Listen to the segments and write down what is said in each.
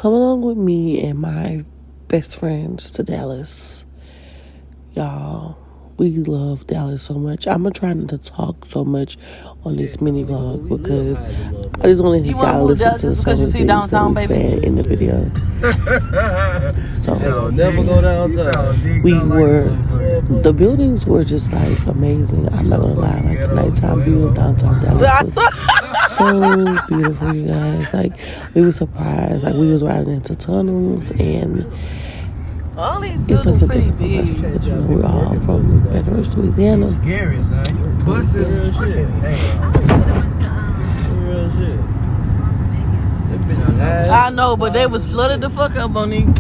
come along with me and my best friends to Dallas. Y'all, we love Dallas so much. I'm gonna try not to talk so much on this mini vlog because I just want to let y'all listen to some of the things that we said in the video. So never go downtown. The buildings were just like amazing. I'm not gonna lie, like the nighttime view of downtown Dallas was so beautiful, you guys. Like we were surprised. Like we was riding into tunnels and all these buildings pretty big. Because, you know, we're all from Baton Rouge, Louisiana. It's scary, son. You busted. Real shit. Real shit. I know, but they was flooded the fuck up, Monique. You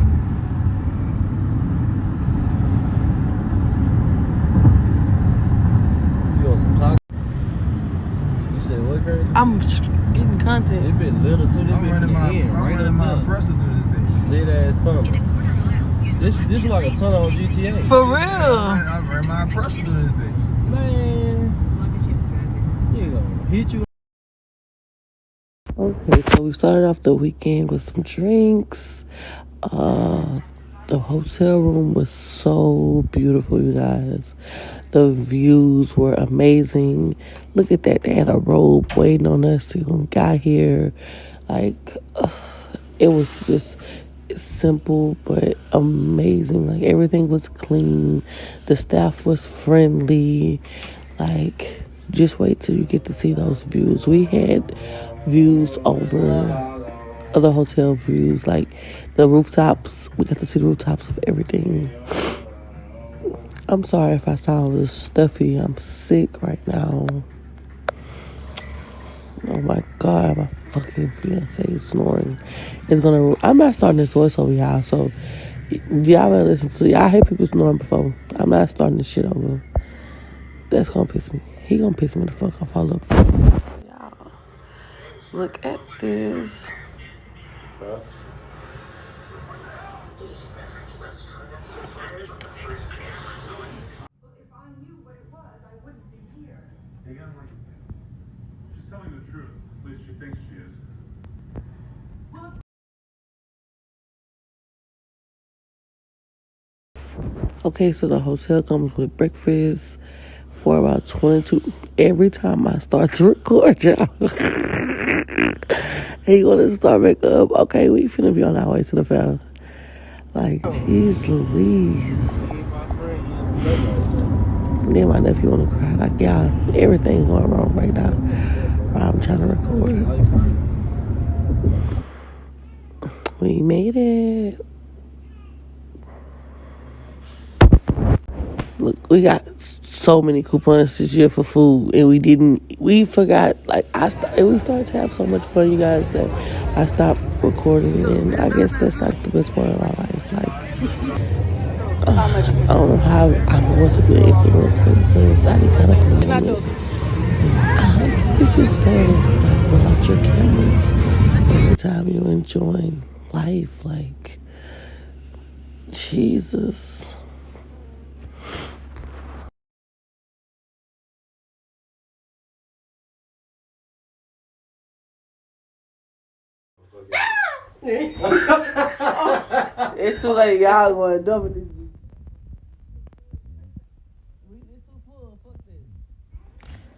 want some tacos? You said what, Kurt? I'm getting content. It been little too. I'm running my oppressor through this bitch. Lit ass tunnel. This is like a tunnel on GTA. For real. I ran my oppressor through this bitch. Man, you gonna hit you. Okay, so we started off the weekend with some drinks. The hotel room was so beautiful, you guys. The views were amazing. Look at that. They had a robe waiting on us to get here. Like, it was just simple but amazing. Like everything was clean, the staff was friendly. Like just wait till you get to see those views. We had views over other hotel views, like the rooftops. We got to see the rooftops of everything. I'm sorry if I sound a little stuffy. I'm sick right now. Oh my God, my fucking fiance is snoring. I'm not starting this voice over y'all, so y'all better listen to. Y'all heard people snoring before. I'm not starting this shit over. That's gonna piss me. He gonna piss me the fuck off all up. Y'all, look at this. She's telling the truth. At least she thinks she is. Okay, so the hotel comes with breakfast for about 22. Every time I start to record, y'all, he gonna start back up. Okay, we finna be on our way to the fair. Like, jeez Louise. Then my nephew wanna cry. Like, y'all, everything's going wrong right now while I'm trying to record. We made it. Look, we got so many coupons this year for food, and we forgot, like, and we started to have so much fun, you guys, that I stopped recording, and I guess that's like the best part of my life. Like, I don't know how I was a good influencer because I did kind of come it's just fun, like, without your cameras, every time you're enjoying life, like, Jesus. It's too late. Y'all going to double this.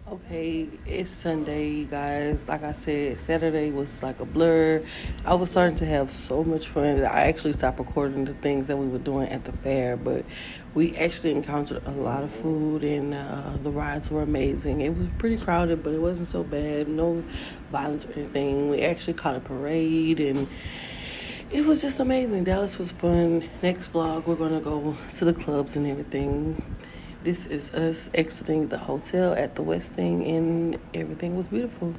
Okay, it's Sunday, you guys. Like I said, Saturday was like a blur. I was starting to have so much fun that I actually stopped recording the things that we were doing at the fair. But we actually encountered a lot of food, and the rides were amazing. It was pretty crowded, but it wasn't so bad. No violence or anything. We actually caught a parade, and it was just amazing. Dallas was fun. Next vlog, we're going to go to the clubs and everything. This is us exiting the hotel at the Westin, and everything was beautiful.